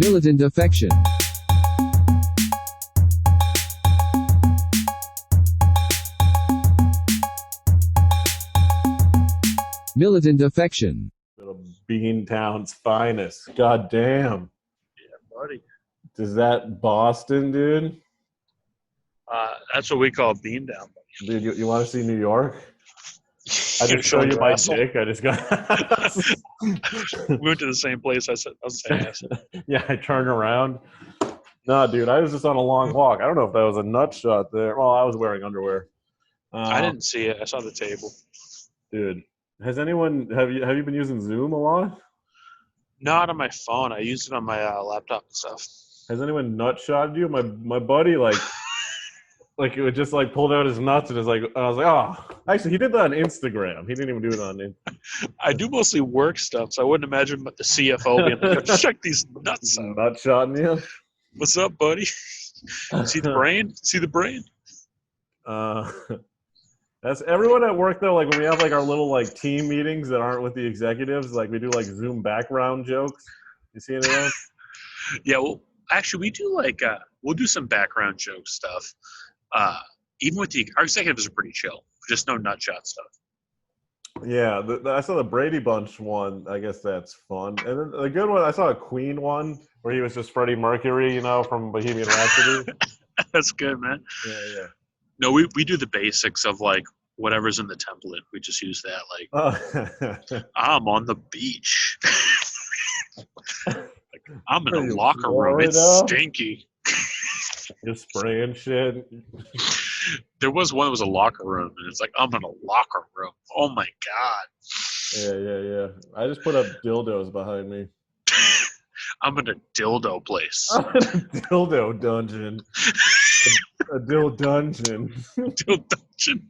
Militant affection. Militant affection. Little Beantown's finest. God damn. Yeah, buddy. Is that Boston, dude? That's what we call bean down. Dude, you want to see New York? I Gonna just show you your my asshole? dick. I just got. We went to the same place. I was saying ass. Yeah, I turned around. No, dude, I was just on a long walk. I don't know if that was a nut shot there. Well, I was wearing underwear. I didn't see it. I saw the table. Dude, have you been using Zoom a lot? Not on my phone. I used it on my laptop and stuff. Has anyone nut shotted you? My buddy like it would just like pulled out his nuts and was like, I was like, oh, actually he did that on Instagram. He didn't even do it on. I do mostly work stuff, so I wouldn't imagine the CFO being like, check these nuts out. Nut shotting you. What's up, buddy? See the brain? See the brain? That's everyone at work though. Like when we have like our little like team meetings that aren't with the executives, like we do like Zoom background jokes. You see any of those? Yeah, well, actually, we do like, we'll do some background joke stuff. Even with our executives are pretty chill. Just no nut shot stuff. Yeah, I saw the Brady Bunch one. I guess that's fun. And then the good one, I saw a Queen one where he was just Freddie Mercury, you know, from Bohemian Rhapsody. That's good, man. Yeah. No, we do the basics of like whatever's in the template. We just use that. Like, I'm on the beach. I'm in a locker room. It's stinky. Just spraying shit. There was one that was a locker room, and it's like, I'm in a locker room. Oh, my God. Yeah. I just put up dildos behind me. I'm in a dildo place. I'm in a dildo dungeon. A dill dungeon. Dill dungeon.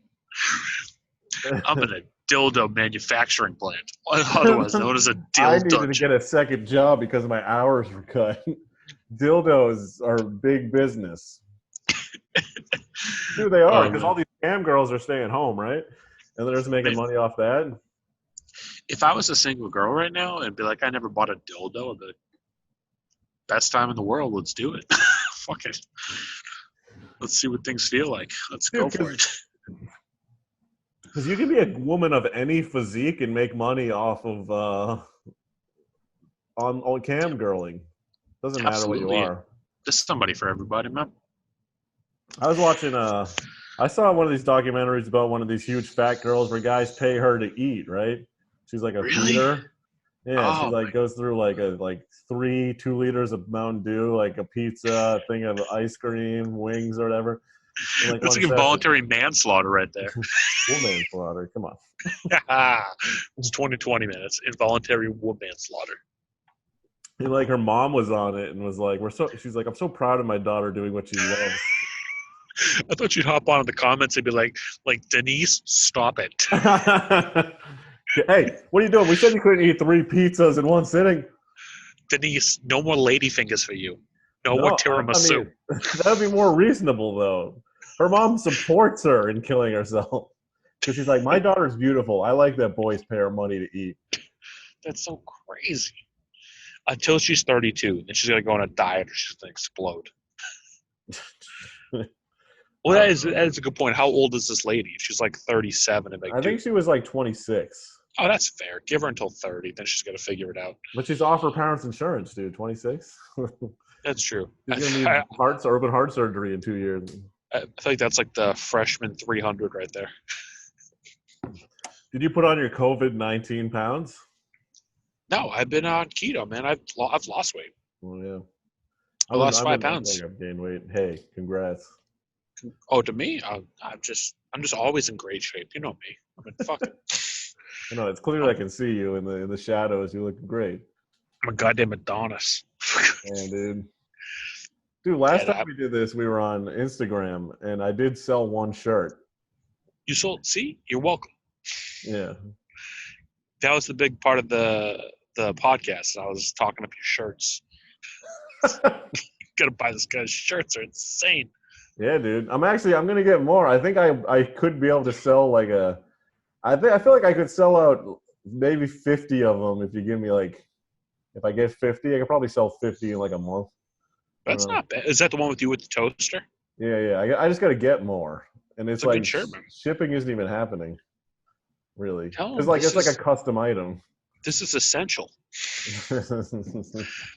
I'm in a dildo manufacturing plant, otherwise known as a dill I needed dungeon. to get a second job because my hours were cut. Dildos are big business. Dude, they are, because all these scam girls are staying home, right? And they're just making money off that. If I was a single girl right now and be like, I never bought a dildo, I'd be like, best time in the world, let's do it. Fuck it. Let's see what things feel like. Let's go for it. Because you can be a woman of any physique and make money off of on cam girling. Doesn't matter what you are. There's somebody for everybody, man. I was watching I saw one of these documentaries about one of these huge fat girls where guys pay her to eat, right? She's like a feeder. Yeah, she like goes through like 2 liters of Mountain Dew, like a pizza, a thing of ice cream, wings or whatever. Like that's like involuntary manslaughter right there. Wool manslaughter, come on. It's 2020, man. It's involuntary wool manslaughter. And like her mom was on it and was like, she's like, I'm so proud of my daughter doing what she loves. I thought you'd hop on in the comments and be like Denise, stop it. Hey, what are you doing? We said you couldn't eat 3 pizzas in one sitting. Denise, no more lady fingers for you. No more tiramisu. I mean, that would be more reasonable, though. Her mom supports her in killing herself. Because she's like, my daughter's beautiful. I like that boys pay her money to eat. That's so crazy. Until she's 32, then she's going to go on a diet or she's going to explode. Well, that is a good point. How old is this lady? If she's like 37. I think she was like 26. Oh, that's fair. Give her until 30, then she's got to figure it out. But she's off her parents' insurance, dude. 26? That's true. She's going to need open heart surgery in 2 years. I think that's like the freshman 300 right there. Did you put on your COVID-19 pounds? No, I've been on keto, man. I've lost weight. Oh, yeah. I lost 5 pounds. I've gained weight. Hey, congrats. Oh, to me, I'm just always in great shape. You know me. I mean, fuck it. No, it's clear I can see you in the shadows. You look great. I'm a goddamn Adonis. Man, dude. Dude, last time we did this, we were on Instagram, and I did sell 1 shirt. You sold? See? You're welcome. Yeah. That was the big part of the podcast. I was talking up your shirts. Gotta buy this guy's shirts. They're insane. Yeah, dude. I'm gonna get more. I think I could be able to sell like I feel like I could sell out maybe 50 of them if you give me like If I get 50, I could probably sell 50 in like a month. That's not bad. Is that the one with you with the toaster? Yeah. I just got to get more, and it's a like good shirt, man. shipping isn't even happening, really. Tell 'em It's like this it's like is- a custom item. This is essential.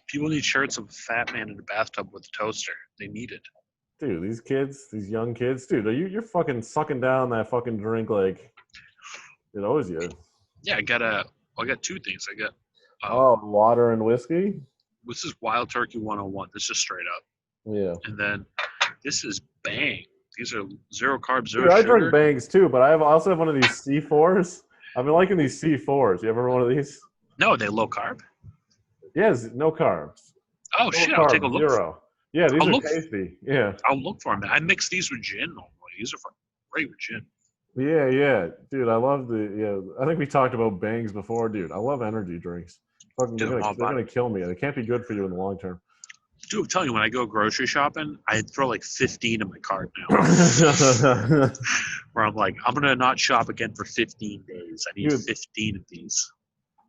People need shirts of a fat man in a bathtub with a toaster. They need it. Dude, these kids, these young kids, dude, you're fucking sucking down that fucking drink like it owes you. Yeah, I got two things. I got Water and whiskey. this is Wild Turkey 101. This is straight up. Yeah. And then this is Bang. These are zero carb, zero Dude, I sugar. drink Bangs too, but I also have one of these C4s. I've been liking these C4s. You ever one of these? No, they low carb. Yes, no carbs. Oh No shit! carbs, I'll take a look. zero. Yeah, these I'll are look- tasty. Yeah. I'll look for them. I mix these with gin normally. These are fucking great with gin. Yeah. Dude, I love I think we talked about Bangs before, dude. I love energy drinks. Fucking, Dude, they're I'm all about gonna kill me. They can't be good for you in the long term. Dude, I'm telling you, when I go grocery shopping, I throw like 15 in my cart now. Where I'm like, I'm gonna not shop again for 15 days. I need Dude. 15 of these.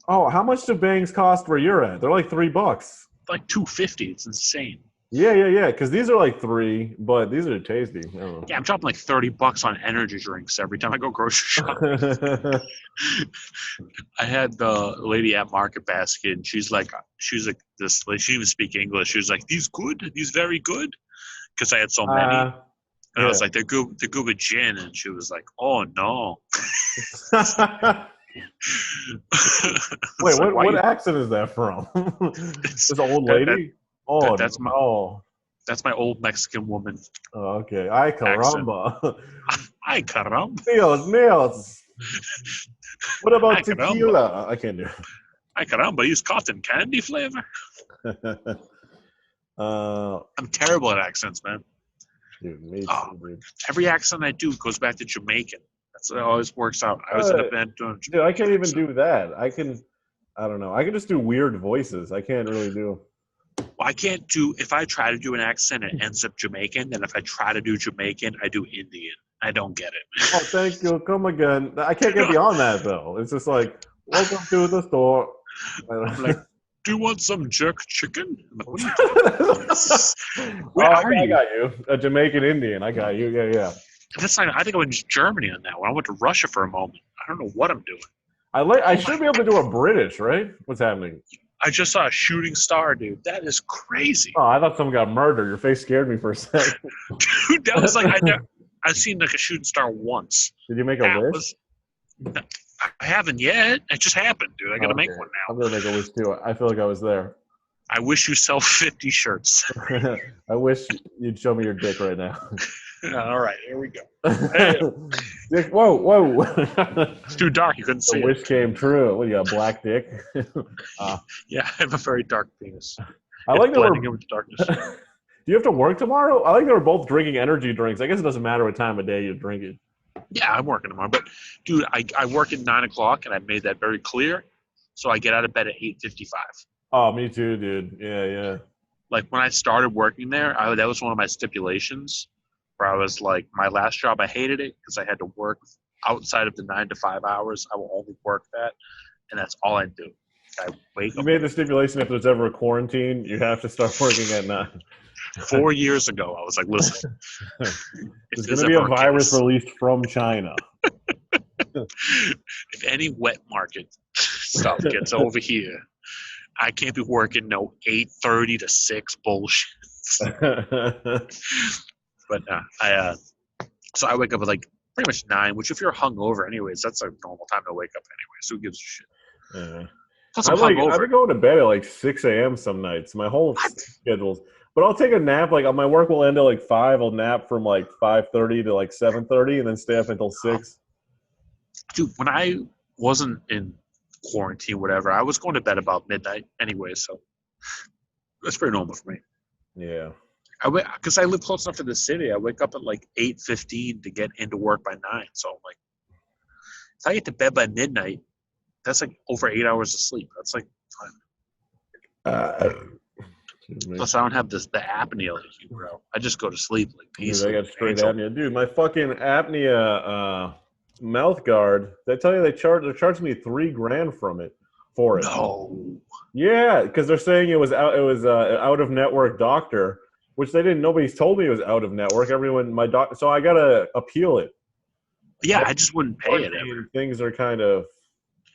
Oh, how much do Bangs cost where you're at? They're like $3. Like $2.50. It's insane. Yeah. Because these are like $3, but these are tasty. I don't know. Yeah, I'm dropping like $30 on energy drinks every time I go grocery shopping. I had the lady at Market Basket, and she was like this. Like, she didn't even speak English. She was like, "These good? These very good?" Because I had so many, and I was like, "They're good. They're good with gin." And she was like, "Oh no." Wait, Like, what accent is that from? This old lady? that's my- no. That's my old Mexican woman. Oh, okay. Ay, caramba. Ay, caramba. Nails. What about Ay, caramba. tequila? I can't do Ay, caramba. Use cotton candy flavor. it. I'm terrible at accents, man. Dude, me too, Oh. dude. Every accent I do goes back to Jamaican. That's what always works out. I always end up doing Dude, I can't even do that. I don't know. I can just do weird voices. I can't really do. Well, I can't do, if I try to do an accent, it ends up Jamaican. Then if I try to do Jamaican, I do Indian. I don't get it. Oh, thank you. Come again. I can't get beyond that, though. It's just like, welcome to the store. I'm like, do you want some jerk chicken? I'm like, what are you talking Where are I you? got you. A Jamaican Indian. I got you. Yeah. That's not, I think I went to Germany on that one. I went to Russia for a moment. I don't know what I'm doing. I should be able to do a British, right? What's happening? I just saw a shooting star, dude. That is crazy. Oh, I thought someone got murdered. Your face scared me for a second. Dude, that was like, I've seen like a shooting star once. Did you make a That wish? I haven't yet. It just happened, dude. I got to make Okay. one I'm now. gonna make a wish too. I feel like I was there. I wish you sell 50 shirts. I wish you'd show me your dick right now. All right, here we go. Dick, whoa. It's too dark. You couldn't see The it. wish came true. What, you got a black dick? Yeah, I have a very dark penis. I like It's that we're blending in with the darkness. Do you have to work tomorrow? I like that we're both drinking energy drinks. I guess it doesn't matter what time of day you drink it. Yeah, I'm working tomorrow. But, dude, I work at 9 o'clock, and I made that very clear. So I get out of bed at 8:55. Oh, me too, dude. Yeah. Like, when I started working there, that was one of my stipulations where I was like, my last job, I hated it because I had to work outside of the 9 to 5 hours. I will only work that, and that's all I do. I wake You up. made the stipulation if there's ever a quarantine, you have to start working at 9. 4 years ago, I was like, listen. There's going to be a virus released from China. If any wet market stuff gets over here, I can't be working no 8:30 to 6 bullshit. But so I wake up at like pretty much 9, which if you're hungover anyways, that's a normal time to wake up anyway. So who gives a shit? Yeah. Plus I'm I've hungover. been going to bed at like 6 a.m. some nights. My whole schedule's. But I'll take a nap. Like my work will end at like 5. I'll nap from like 5:30 to like 7:30, and then stay up until 6. Dude, when I wasn't in quarantine, whatever, I was going to bed about midnight anyway. So that's pretty normal for me. Yeah. Because I live close enough to the city. I wake up at like 8:15 to get into work by 9. So I'm like, if I get to bed by midnight, that's like over 8 hours of sleep. That's like fine. Plus, I don't have the apnea like you, bro. I just go to sleep like Dude, peacefully. I got straight apnea. Dude, my fucking apnea mouth guard. Did I tell you they charged me $3,000 from it? for it. No. Yeah, because they're saying it was out of network doctor, which they didn't. Nobody's told me it was out of network. So I gotta appeal it. Yeah, I just wouldn't pay it ever. Things are kind of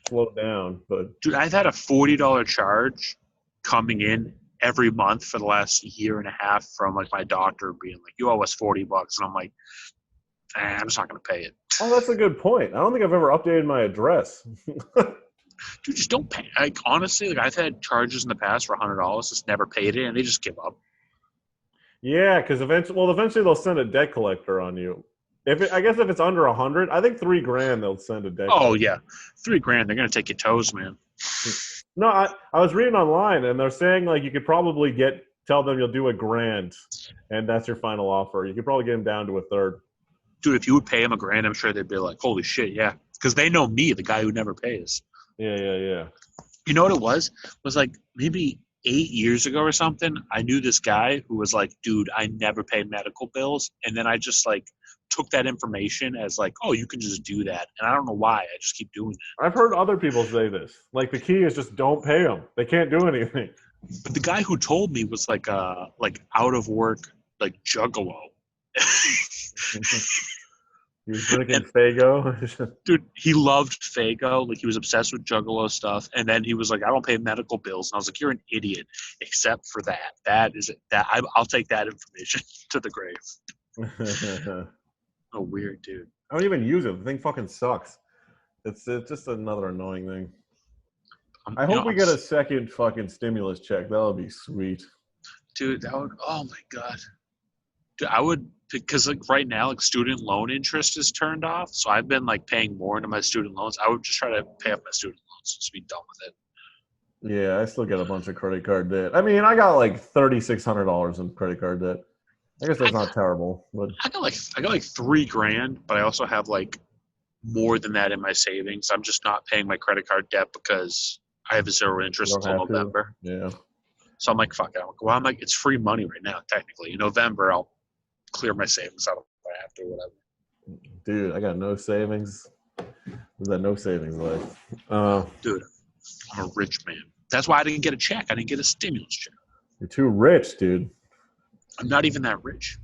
slowed down, but Dude, I've had a $40 charge coming in every month for the last year and a half from like my doctor being like, "You owe us $40," and I'm like, I'm just not gonna pay it. oh, that's a good point. I don't think I've ever updated my address. Dude, just don't pay. Like honestly, like I've had charges in the past for $100, just never paid it, and they just give up. Yeah, because eventually they'll send a debt collector on you. I guess if it's under 100, I think $3,000 they'll send a debt. Oh yeah, $3,000. They're gonna take your toes, man. No, I was reading online and they're saying like you could probably tell them you'll do $1,000, and that's your final offer. You could probably get them down to a third. Dude, if you would pay them $1,000, I'm sure they'd be like, "Holy shit, yeah," because they know me, the guy who never pays. Yeah. You know what it was? It was like maybe 8 years ago or something. I knew this guy who was like, "Dude, I never pay medical bills," and then I just like took that information as like, "Oh, you can just do that," and I don't know why. I just keep doing that. I've heard other people say this. Like the key is just don't pay them. They can't do anything. But the guy who told me was like out of work like juggalo. He was drinking Faygo. Dude, he loved Faygo. Like he was obsessed with juggalo stuff. And then he was like, "I don't pay medical bills." And I was like, "You're an idiot, except for that. That is it. I'll take that information to the grave." Oh, weird, dude. I don't even use it. The thing fucking sucks. It's just another annoying thing. I hope we get a second fucking stimulus check. That would be sweet. Dude, that would. Oh my god. Dude, I would, because like right now, like student loan interest is turned off. So I've been like paying more into my student loans. I would just try to pay off my student loans, just be done with it. Yeah, I still got a bunch of credit card debt. I mean, I got like $3,600 in credit card debt. I guess that's not terrible, but I got like $3,000, but I also have like more than that in my savings. I'm just not paying my credit card debt because I have 0 interest until November. Yeah. So I'm like, fuck it. Well, I'm like, it's free money right now, technically. In November, I'll clear my savings out if I have to or whatever. Dude, I got no savings. What's that no savings life? Dude, I'm a rich man. That's why I didn't get a check. I didn't get a stimulus check. You're too rich, dude. I'm not even that rich.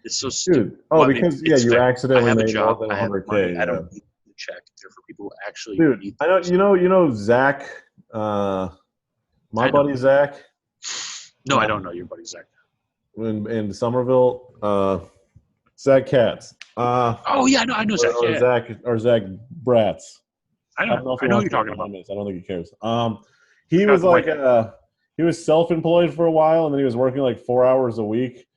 It's so stupid. Dude. Oh, because you accidentally I have a made job. more than I have 100K. money. Yeah. I don't need the check. They're for people who actually Dude, need I know. You know Zach. My buddy Zach. No, I don't know your buddy Zach. In Somerville, Zach Katz. Oh yeah, I know Zach. Or Zach Bratz. I know who you're talking about. I don't think he cares. He was like he was self-employed for a while, and then he was working like 4 hours a week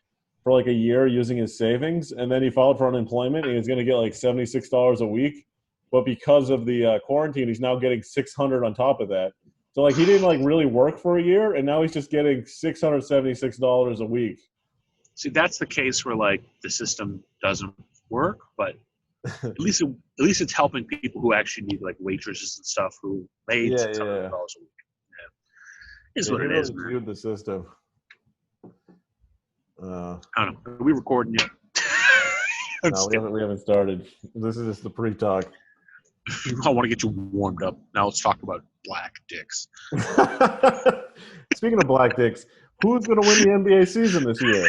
for like a year using his savings, and then he filed for unemployment, and he was going to get like $76 a week, but because of the quarantine, he's now getting $600 on top of that. So like he didn't like really work for a year, and now he's just getting $676 a week. See, that's the case where like the system doesn't work, but at least it's helping people who actually need like waitresses and stuff who made $600 a week. Yeah. Is what it is, man. The system. I don't know. Are we recording yet? No, we haven't started. This is just the pre-talk. I want to get you warmed up. Now let's talk about black dicks. Speaking of black dicks, who's going to win the NBA season this year?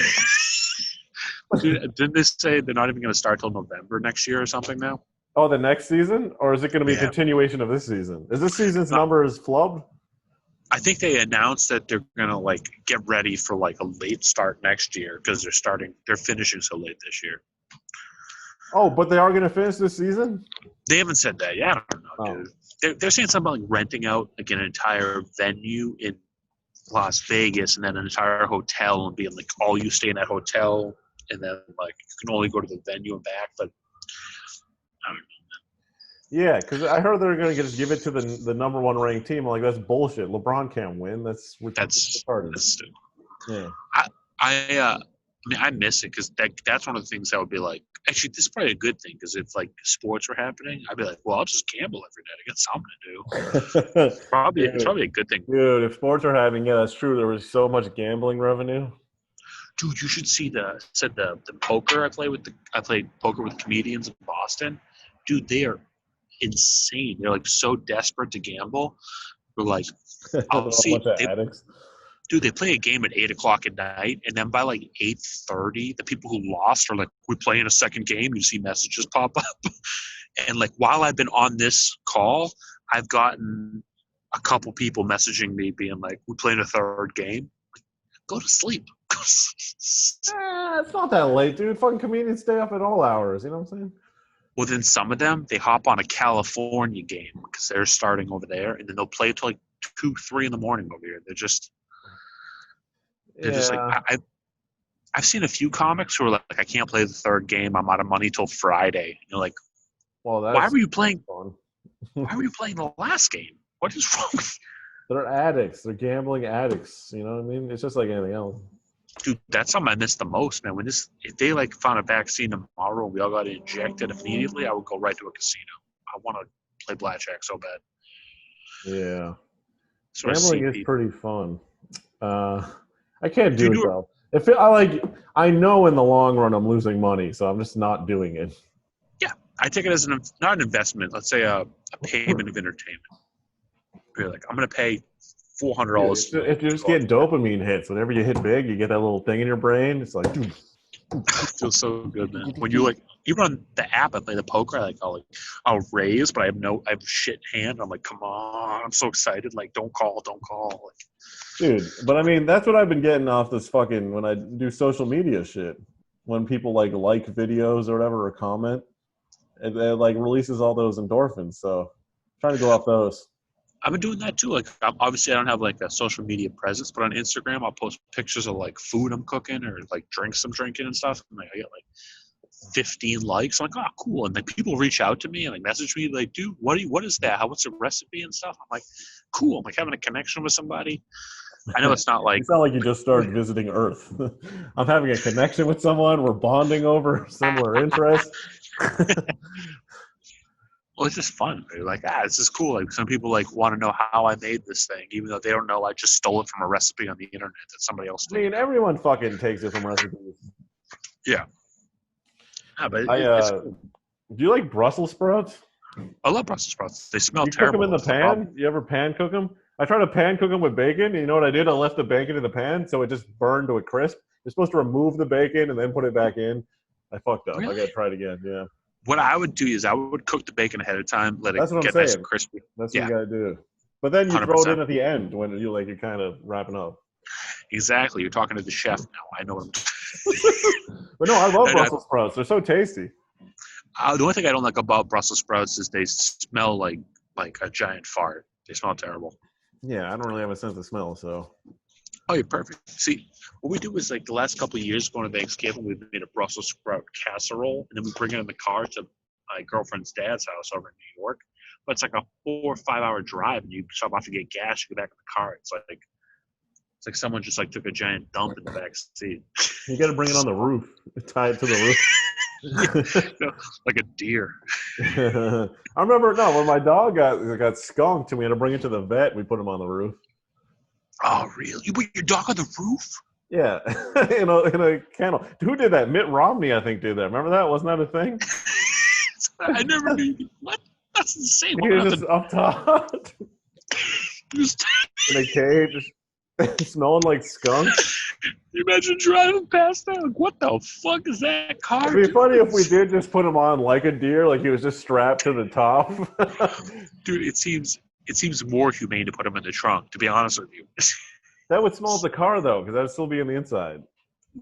Dude, didn't they say they're not even going to start till November next year or something now? Oh, the next season? Or is it going to be a continuation of this season? Is this season's numbers flubbed? I think they announced that they're going to like get ready for like a late start next year because they're finishing so late this year. Oh, but they are going to finish this season? They haven't said that yet. I don't know, dude. They're saying something like renting out like an entire venue in Las Vegas and then an entire hotel and being like, all you stay in that hotel and then like you can only go to the venue and back. But I don't know. Yeah, because I heard they're going to just give it to the number one ranked team. I'm like, that's bullshit. LeBron can't win. That's stupid. Yeah. I mean, I miss it because that's one of the things that would be like, actually, this is probably a good thing because if like sports were happening, I'd be like, well, I'll just gamble every day. I got something to do. It's probably a good thing. Dude, if sports are happening, yeah, that's true. There was so much gambling revenue. Dude, you should see the poker I play with. I played poker with comedians in Boston. Dude, they are insane. They're like so desperate to gamble, We're like, A I'll see. bunch of addicts. Dude, they play a game at 8:00 at night, and then by like 8:30, the people who lost are like, "We're playing a second game." You see messages pop up, and like while I've been on this call, I've gotten a couple people messaging me being like, "We're playing a third game." Go to sleep. It's not that late, dude. Fucking comedians stay up at all hours. You know what I'm saying? Well, then some of them they hop on a California game because they're starting over there, and then they'll play till like 2, 3 in the morning over here. They're just like I've seen a few comics who are like, I can't play the third game. I'm out of money till Friday. And you're like, well, that's why were you playing? fun. Why were you playing the last game? What is wrong with you? They're addicts. They're gambling addicts. You know what I mean? It's just like anything else. Dude, that's something I miss the most, man. If they like found a vaccine tomorrow and we all got injected immediately, I would go right to a casino. I want to play blackjack so bad. Yeah, So gambling is pretty fun. I can't do it though. I know in the long run I'm losing money, so I'm just not doing it. Yeah, I take it as not an investment. Let's say a payment of entertainment. You're like, I'm gonna pay $400. If you just get dopamine hits, whenever you hit big, you get that little thing in your brain. It's like, dude. It feels so good, man. When you like, even on the app, I play the poker. I'll raise, but I have shit hand. I'm like, come on, I'm so excited. Like, don't call. Like, dude, but I mean, that's what I've been getting off this fucking when I do social media shit. When people like videos or whatever or comment, it like releases all those endorphins. So, I'm trying to go off those. I've been doing that too. Like, obviously, I don't have like a social media presence, but on Instagram, I'll post pictures of like food I'm cooking or like drinks I'm drinking and stuff. And like, I get like 15 likes. I'm like, oh, cool. And like people reach out to me and like message me like, dude, what is that? What's the recipe and stuff? I'm like, cool. I'm like having a connection with somebody. I know it's not like it's not like you just started visiting Earth. I'm having a connection with someone. We're bonding over similar interests. Well, it's just fun. They're like, this is cool. Like some people like want to know how I made this thing, even though they don't know I just stole it from a recipe on the internet that somebody else did. I mean, everyone fucking takes it from recipes. Yeah. But it's cool. Do you like Brussels sprouts? I love Brussels sprouts. They smell you terrible. You cook them in the pan? You ever pan cook them? I tried to pan cook them with bacon. And you know what I did? I left the bacon in the pan, so it just burned to a crisp. You're supposed to remove the bacon and then put it back in. I fucked up. Really? I got to try it again. Yeah. What I would do is I would cook the bacon ahead of time, let it get nice and crispy. That's what you got to do. But then you 100%. Throw it in at the end when you're kind of wrapping up. Exactly. You're talking to the chef now. I know what I'm doing. But no, I love Brussels sprouts. They're so tasty. The only thing I don't like about Brussels sprouts is they smell like a giant fart. They smell terrible. Yeah, I don't really have a sense of smell, so. Oh, you're perfect. See, what we do is like the last couple of years going to Thanksgiving, we made a Brussels sprout casserole, and then we bring it in the car to my girlfriend's dad's house over in New York. But it's like a 4 or 5 hour drive, and you stop off to get gas, you go back in the car. It's like someone just like took a giant dump in the back seat. You got to bring it on the roof, tie it to the roof. Like a deer. I remember when my dog got skunked and we had to bring it to the vet. We put him on the roof. Oh, really? You put your dog on the roof? Yeah, in a kennel. Who did that? Mitt Romney, I think, did that. Remember that? Wasn't that a thing? I never knew. What? That's insane. He was just up top in a cage, smelling like skunk. You imagine driving past that? Like, what the fuck is that car? It'd be funny if we did just put him on like a deer, like he was just strapped to the top. Dude, it seems more humane to put him in the trunk, to be honest with you. That would smell as the car, though, because that would still be on the inside.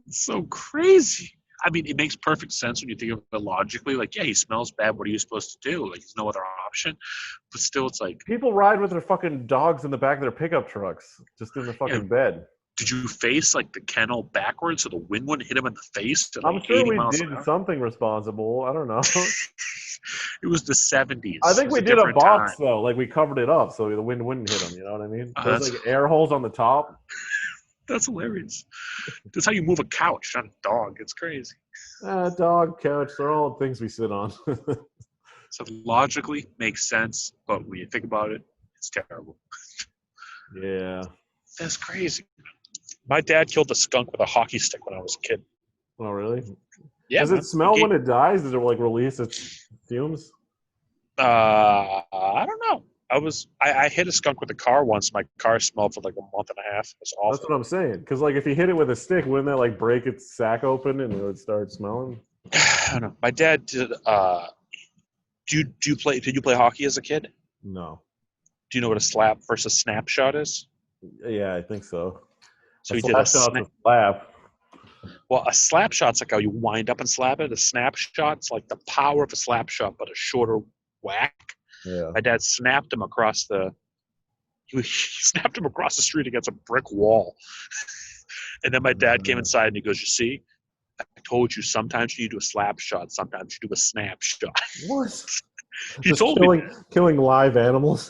It's so crazy. I mean, it makes perfect sense when you think of it logically. Like, yeah, he smells bad. What are you supposed to do? Like, there's no other option. But still, it's like... People ride with their fucking dogs in the back of their pickup trucks, just in the fucking bed. Did you face, like, the kennel backwards so the wind wouldn't hit him in the face? I'm sure we did something responsible. I don't know. It was the 70s. I think we did a box, though. Like, we covered it up so the wind wouldn't hit him. You know what I mean? There's, like, air holes on the top. That's hilarious. That's how you move a couch, not a dog. It's crazy. Dog, couch, they're all things we sit on. So logically, makes sense. But when you think about it, it's terrible. Yeah. That's crazy. My dad killed a skunk with a hockey stick when I was a kid. Oh, really? Yeah. Does it smell when it dies? Does it like release its fumes? I don't know. I hit a skunk with a car once. My car smelled for like a month and a half. It was That's awful. what I'm saying. Because like if you hit it with a stick, wouldn't that like break its sack open and it would start smelling? I don't know. My dad did. Did you play hockey as a kid? No. Do you know what a slap versus snapshot is? Yeah, I think so. So A he did a slap shot's a snap. slap. Well, a slap shot's like how you wind up and slap it. A snap shot's like the power of a slap shot, but a shorter whack. Yeah. My dad snapped him across the. He snapped him across the street against a brick wall, and then my dad came inside and he goes, "You see, I told you. Sometimes you do a slap shot. Sometimes you do a snap shot." What? He Just told me. killing live animals.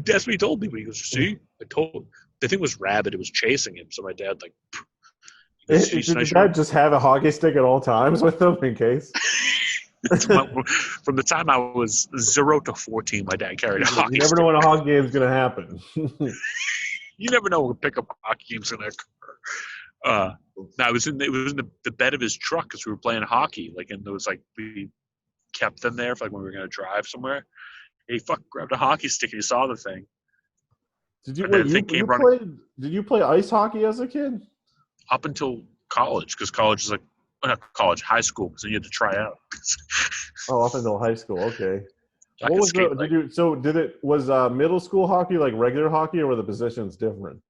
That's what he told me. He goes, "See, I told." The thing was rabid. It was chasing him. So my dad like. He goes, Did your dad just have a hockey stick at all times with him in case? From the time I was 0 to 14, my dad carried a hockey You never stick. know when a hockey game's gonna happen. You never know when pickup hockey games gonna occur. No, it was in the bed of his truck because we were playing hockey. Like, and there was like we kept them there for like when we were gonna drive somewhere. He fucking grabbed a hockey stick and he saw the thing. Did you And then wait? the thing came running Played? Did you play ice hockey as a kid? up until college because college is like not college, high school because then you had to try out. Oh, up until high school. Okay. I What could was skate, the? like, Did you? So did it? Was middle school hockey like regular hockey, or were the positions different?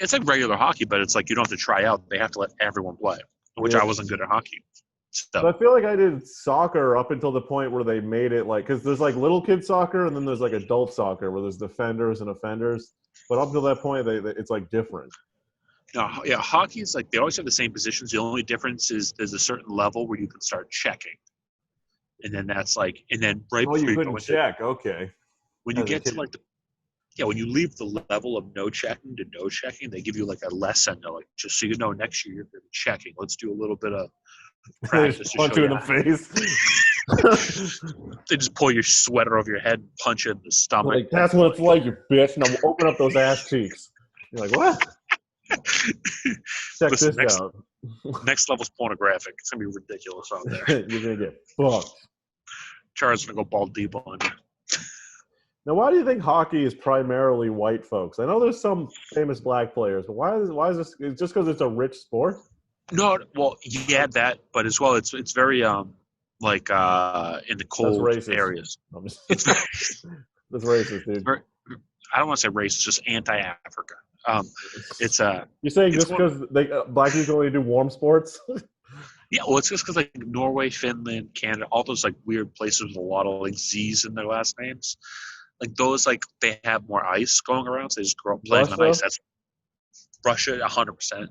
it's like regular hockey, but it's like you don't have to try out. They have to let everyone play, which I wasn't good at hockey. So I So feel like I did soccer up until the point where they made it like because there's like little kid soccer and then there's like adult soccer where there's defenders and offenders. But up until that point, it's like different. yeah, hockey is like they always have the same positions. The only difference is there's a certain level where you can start checking, and then that's like, and then right Oh, before you you go couldn't into check. Okay. when you As a get to kid. like when you leave the level of no checking to no checking, they give you like a lesson. They're like, just so you know, next year you're going to be checking. Let's do a little bit of They practice just to punch show you you. in the face. They just pull your sweater over your head, and punch you in the stomach. Like that's what it's like, you bitch. Now open up those ass cheeks. You're like, what? Check Listen, this out. next level's pornographic. It's gonna be ridiculous out there. You're gonna get fucked. Charles gonna go ball deep on you. Now, why do you think hockey is primarily white folks? I know there's some famous black players, but why is this? It's just because it's a rich sport? No, well, yeah, that, but as well, it's very like in the That's cold racist. areas. It's that's racist, dude. Very, I don't want to say racist, just anti-Africa. It's You're saying it's just because black people only do warm sports? yeah, well, it's just because like Norway, Finland, Canada, all those like weird places with a lot of like Z's in their last names, like those like they have more ice going around, so they just grow up playing on ice. That's Russia, 100%.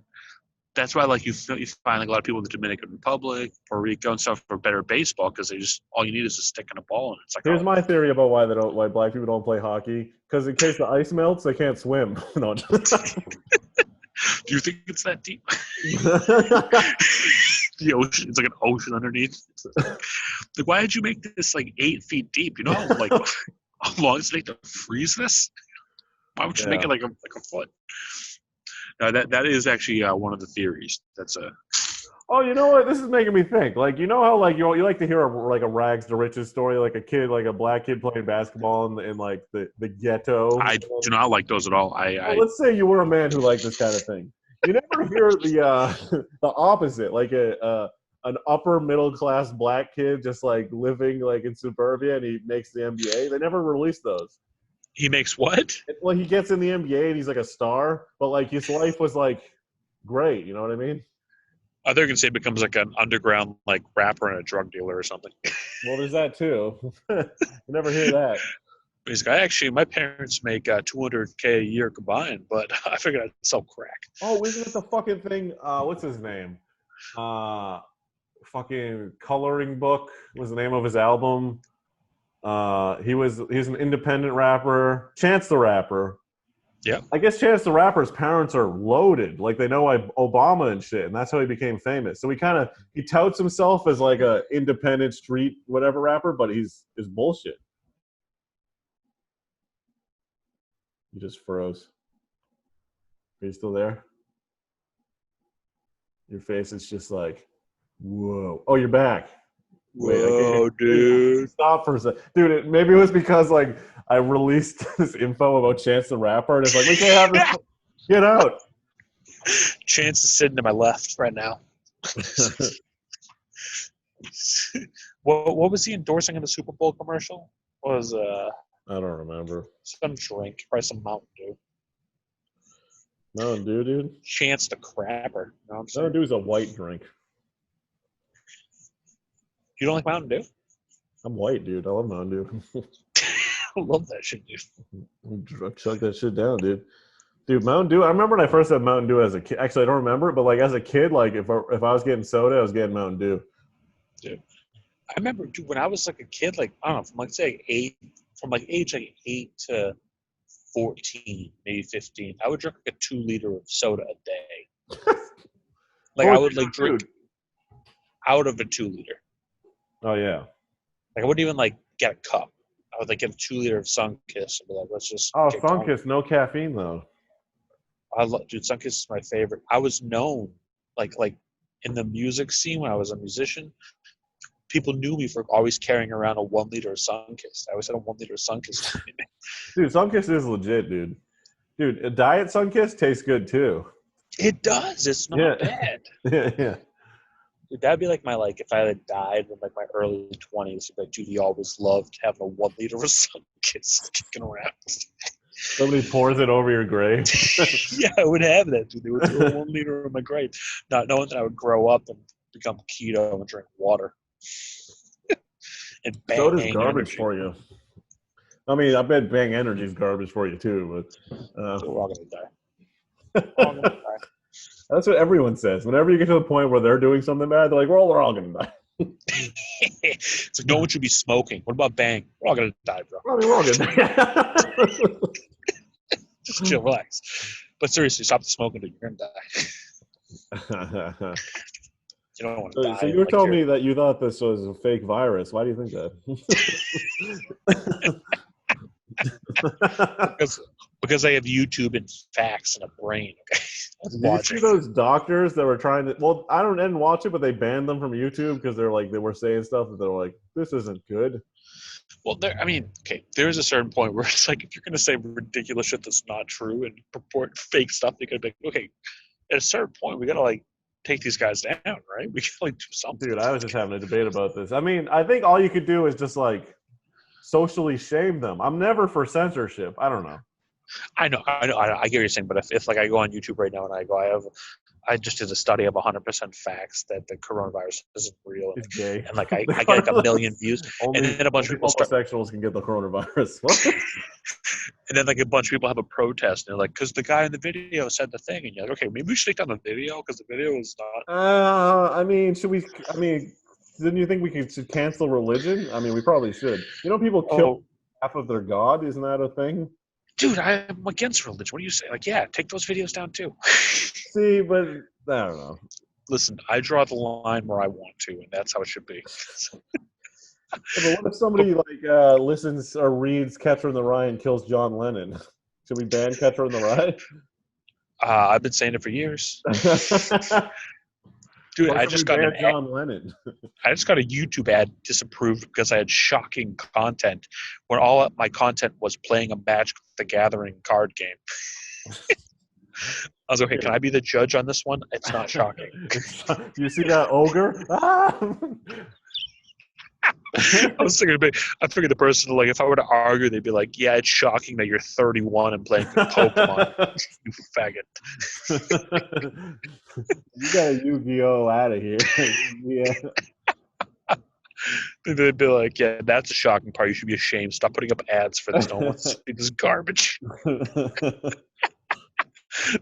That's why like you find like a lot of people in the Dominican Republic, Puerto Rico, and stuff are better at baseball because they just all you need is a stick and a ball, and it's like. Here's my theory about why black people don't play hockey. Because in case the ice melts, they can't swim. No. Do you think it's that deep? The ocean, it's like an ocean underneath. Like, why did you make this like 8 feet deep? You know, like how long does it take to freeze this? Why would you make it like a foot? No, that is actually one of the theories. That's a. Oh, you know what? This is making me think. Like, you know how like you like to hear a rags to riches story, like a kid, like a black kid playing basketball in like the ghetto. I do not like those at all. Let's say you were a man who liked this kind of thing. You never hear the opposite, like an upper middle class black kid just like living like in suburbia and he makes the NBA. They never released those. He makes what? Well, he gets in the NBA and he's like a star, but like his life was like great. You know what I mean? They're gonna say it becomes like an underground like rapper and a drug dealer or something. Well, there's that too. You never hear that. Basically, actually, my parents make $200K a year combined, but I figured I'd sell crack. Oh, isn't it the fucking thing? What's his name? Fucking Coloring Book was the name of his album. He's an independent rapper, Chance the Rapper. Yeah. I guess Chance the Rapper's parents are loaded, like they know Obama and shit, and that's how he became famous. So he touts himself as like a independent street whatever rapper, but he's bullshit. You just froze. Are you still there? Your face is just like, whoa. Oh, you're back. Wait, Whoa, dude. Stop for a second. Dude, maybe it was because like I released this info about Chance the Rapper, and it's like, we can't have this. Get out. Chance is sitting to my left right now. What was he endorsing in the Super Bowl commercial? Was I don't remember. some drink, probably some Mountain Dew. Mountain Dew, dude. Chance the Crapper. You know what I'm saying? Mountain Dew is a white drink. You don't like Mountain Dew? I'm white, dude. I love Mountain Dew. I love that shit, dude. Chuck that shit down, dude. Dude, Mountain Dew. I remember when I first had Mountain Dew as a kid. Actually, I don't remember it, but like as a kid, like if I was getting soda, I was getting Mountain Dew. Dude, I remember, dude, when I was like a kid, like I don't know, from age like 8 to 14, maybe 15, I would drink like a 2 liter of soda a day. Like I would like drink out of a 2 liter. Oh yeah. Like I wouldn't even like get a cup. I would like get a 2 liter of Sunkist and be like, let's just. Oh, get going. Sunkist, no caffeine though. Dude, Sunkist is my favorite. I was known like in the music scene when I was a musician. People knew me for always carrying around a 1 liter of Sunkist. I always had a 1 liter of Sunkist. Dude, Sunkist is legit, dude. Dude, a diet Sunkist tastes good too. It does. It's not bad. Yeah. Dude, that'd be like if I had died in like my early 20s. Like, dude, he always loved having a 1 liter of Sunkist kicking around. Somebody pours it over your grave. Yeah, I would have that, dude. They would throw 1 liter in my grave, not knowing that I would grow up and become keto and drink water. And bang, Soda's garbage energy. for you. I mean, I bet Bang Energy's garbage for you too, but So we're all gonna die. We're all gonna die. That's what everyone says. Whenever you get to the point where they're doing something bad, they're like, "Well, we're all gonna die." It's like no one should be smoking. What about Bang? We're all gonna die, bro. I mean, we're all gonna die. Just chill, relax. But seriously, stop the smoking, dude. You're gonna die. You don't want to die. So you were telling me that you thought this was a fake virus. Why do you think that? because I have YouTube and facts and a brain. Okay? Did you see those doctors that were trying to? Well, I didn't watch it, but they banned them from YouTube because they were saying stuff that they're like, this isn't good. Well, there is a certain point where it's like if you're going to say ridiculous shit that's not true and purport fake stuff, you got to be like, okay, at a certain point, we got to like take these guys down, right? We got to like do something. Dude, I was just having a debate about this. I mean, I think all you could do is just like socially shame them. I'm never for censorship. I don't know. I know. I get what you're saying, but if like I go on YouTube right now and I just did a study of 100% facts that the coronavirus isn't real. It's gay. And like I get like 1 million views. And then a bunch of people homosexuals can get the coronavirus. And then like a bunch of people have a protest and they're like, because the guy in the video said the thing. And you're like, okay, maybe we should take down the video because the video is not. I mean, didn't you think we should cancel religion? I mean, we probably should. You know, people kill half of their God. Isn't that a thing? Dude, I'm against religion. What do you say? Like, yeah, take those videos down too. See, but I don't know. Listen, I draw the line where I want to, and that's how it should be. Yeah, but what if somebody listens or reads Catcher in the Rye and kills John Lennon? Should we ban Catcher in the Rye? I've been saying it for years. Dude, I just got John Lennon. I just got a YouTube ad disapproved because I had shocking content when all my content was playing a Magic the Gathering card game. I was like, okay, can I be the judge on this one? It's not shocking. You see that ogre? I figured the person, like, if I were to argue, they'd be like, yeah, it's shocking that you're 31 and playing Pokemon, you faggot. You got a Yu-Gi-Oh out of here. Yeah. They'd be like, yeah, that's a shocking part. You should be ashamed. Stop putting up ads for this. No one wants to see this garbage.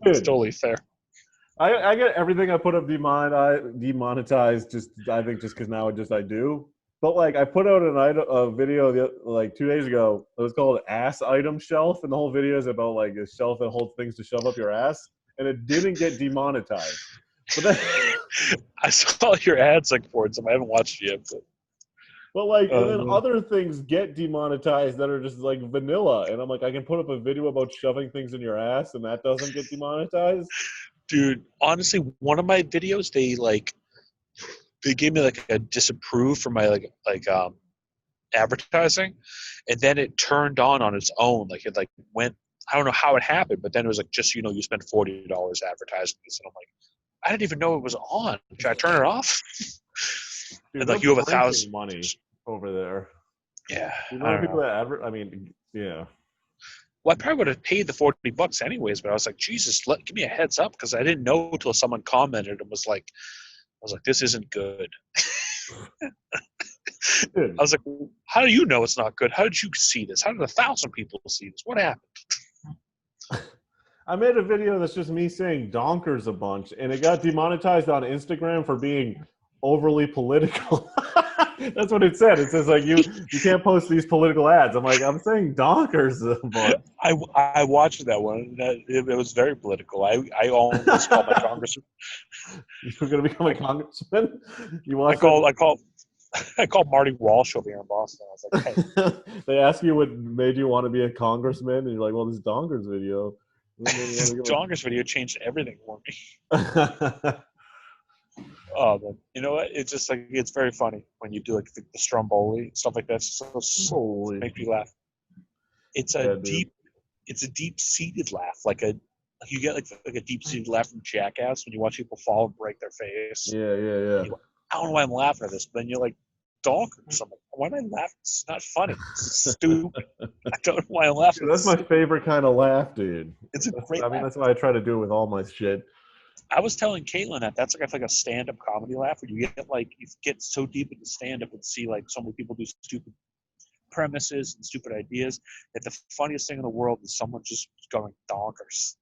It's totally fair. I get everything I put up demonetized just because now I do. But like I put out a video like 2 days ago. It was called Ass Item Shelf, and the whole video is about like a shelf that holds things to shove up your ass, and it didn't get demonetized. But then, I saw your ads like for it, so I haven't watched it yet. But like, and then other things get demonetized that are just like vanilla, and I'm like, I can put up a video about shoving things in your ass, and that doesn't get demonetized. Dude, honestly, one of my videos, they gave me like a disapprove for my like advertising, and then it turned on its own. Like it like went. I don't know how it happened, but then it was like, just you spend $40 advertising this, and I'm like, I didn't even know it was on. Should I turn it off? Dude, And like you have printing 1,000 money over there. Yeah, The I amount of don't people know. that I mean, yeah. Well, I probably would have paid the $40 anyways, but I was like, Jesus, give me a heads up, because I didn't know until someone commented and was like, I was like, this isn't good. Dude, I was like, how do you know it's not good? How did you see this? How did 1,000 people see this? What happened? I made a video that's just me saying donkers a bunch, and it got demonetized on Instagram for being overly political. That's what it said. It says like you can't post these political ads. I'm like, I'm saying donkers a bunch. I watched that one. It was very political. I almost called my congressman. You were gonna become a congressman? You I watched called Marty Walsh over here in Boston. I was like, hey. They ask you what made you want to be a congressman, and you're like, well, this donkers video. This Dongers video changed everything for me. Oh, man. You know what? It's just like, it's very funny when you do like the Stromboli, stuff like that. It's so makes me laugh. It's a deep-seated laugh. Like you get like a deep-seated laugh from Jackass when you watch people fall and break their face. Yeah. I don't know why I'm laughing at this, but then you're like, donkers. I'm like, why am I laughing? It's not funny. It's stupid. I don't know why I'm laughing. Dude, that's my favorent kind of laugh, dude. It's a great laugh. That's why I try to do it with all my shit. I was telling Caitlin that's like a stand-up comedy laugh where you get so deep into stand-up and see like so many people do stupid premises and stupid ideas that the funniest thing in the world is someone just going donkers.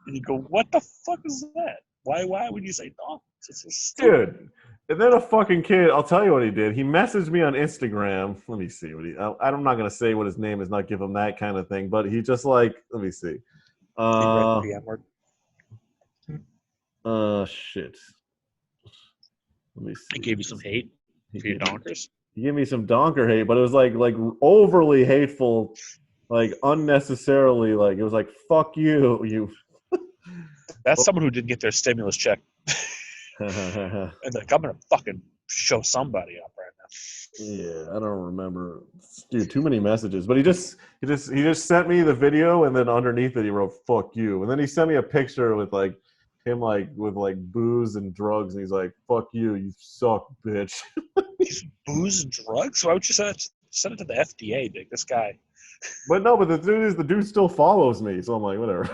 And you go, what the fuck is that? Why would you say donkers? It's so stupid. Dude. And then a fucking kid, I'll tell you what he did. He messaged me on Instagram. Let me see what I'm not going to say what his name is, not give him that kind of thing. But he just like, let me see. Shit. Let me see. He gave you some hate for your donkers? He gave me some donker hate, but it was like overly hateful, like unnecessarily, like it was like, fuck you. That's someone who didn't get their stimulus check. And like, I'm gonna fucking show somebody up right now. Yeah, I don't remember. Dude, too many messages. But he just sent me the video, and then underneath it he wrote "fuck you," and then he sent me a picture with like him with booze and drugs, and he's like, "Fuck you suck, bitch." Booze and drugs? Why would you send it to the FDA, Dick? This guy. But the dude still follows me, so I'm like, whatever.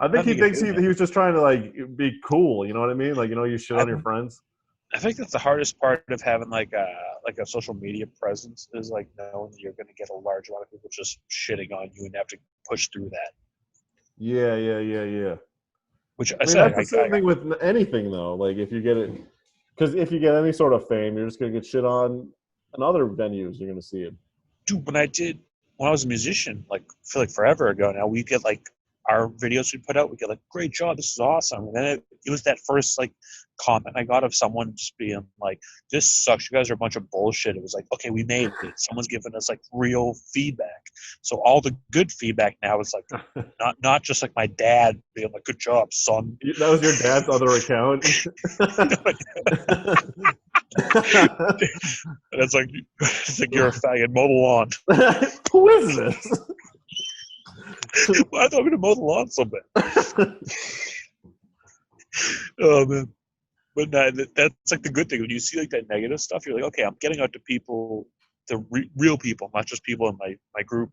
I think he thinks he was just trying to like be cool. You know what I mean? Like, you shit on your friends. I think that's the hardest part of having like a social media presence is like knowing that you're going to get a large amount of people just shitting on you and have to push through that. Yeah. Which that's the same thing with anything though. Like if you get it, because if you get any sort of fame, you're just going to get shit on in other venues. You're going to see it. Dude, when I was a musician, like I feel like forever ago now, we get like our videos we put out, we get like, great job, this is awesome. And then it was that first like comment I got of someone just being like, this sucks, you guys are a bunch of bullshit. It was like, okay, we made it. Someone's giving us like real feedback. So all the good feedback now is like not just like my dad being like, good job, son. That was your dad's other account. And it's like you're a faggot, mow the lawn. Who is this? Why I thought I'm gonna mow the lawn so bad. Oh man, but no, that's like the good thing when you see like that negative stuff. You're like, okay, I'm getting out to people, the real people, not just people in my group,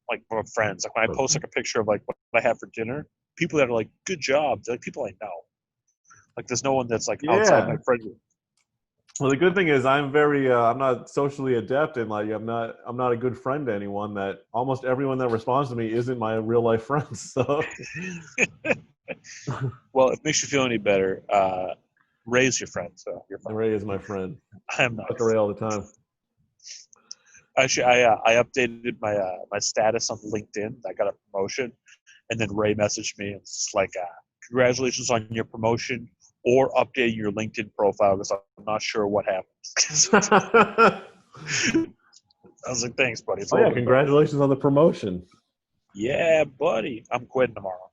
like my friends. Like when I post like a picture of like what I have for dinner, people that are like, good job. They're like people I know. Like there's no one that's like outside my friend group. Well, the good thing is I'm I'm not socially adept, and like I'm not a good friend to anyone. That almost everyone that responds to me isn't my real life friends. So, well, if it makes you feel any better, Ray's your friend. So you're fine. Ray is my friend. I'm not. I talk to Ray all the time. Actually, I updated my status on LinkedIn. I got a promotion, and then Ray messaged me and it's like, congratulations on your promotion. Or update your LinkedIn profile because I'm not sure what happened. I was like, thanks, buddy. Oh, yeah, congratulations on the promotion. Yeah, buddy. I'm quitting tomorrow.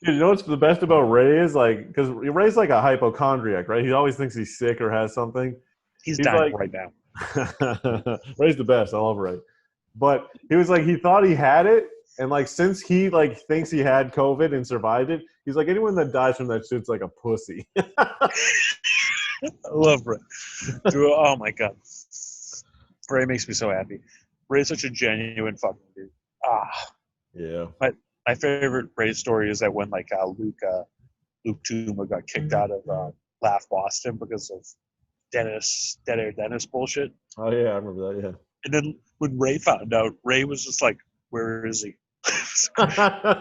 Dude, you know what's the best about Ray is? Like, because Ray's like a hypochondriac, right? He always thinks he's sick or has something. He's He's dying like, right now. Ray's the best. I love Ray. But he was like, he thought he had it. And like, since he like thinks he had COVID and survived it, he's like, anyone that dies from that shit's like a pussy. I love Ray. Dude, oh my god. Ray makes me so happy. Ray's such a genuine fucking dude. Yeah. My favorite Ray story is that when like Luke Tuma got kicked out of Laugh Boston because of Dead Air Dennis bullshit. Oh yeah, I remember that. And then when Ray found out, Ray was just like, "Where is he?" Yeah.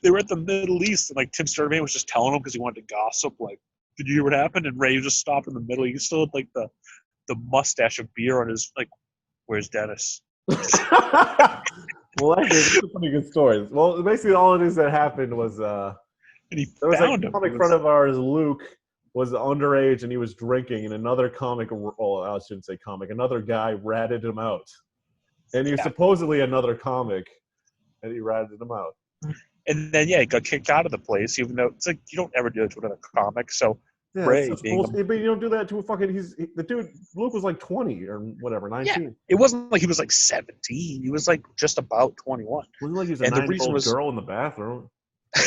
They were at the Middle East, and like Tim Sturman was just telling him because he wanted to gossip. Like, did you hear what happened? And Ray just stopped in the middle. He still had like the mustache of beer on his like. Where's Dennis? Well, actually, it's a pretty good story. Well, basically, all it is that happened was And he there was found a him. comic friend of ours, Luke, was underage and he was drinking, and another comic, well, I shouldn't say comic, another guy ratted him out. And he was supposedly another comic, and he ratted him out. And then, he got kicked out of the place, even though it's like you don't ever do it to another comic. So Yeah, Ray it's being bullshit, but you don't do that to a fucking. The dude Luke was like 20 or whatever, 19. Yeah, it wasn't like he was like 17. He was like just about 21. Wasn't like he was a And the 9-year-old reason girl in the bathroom. I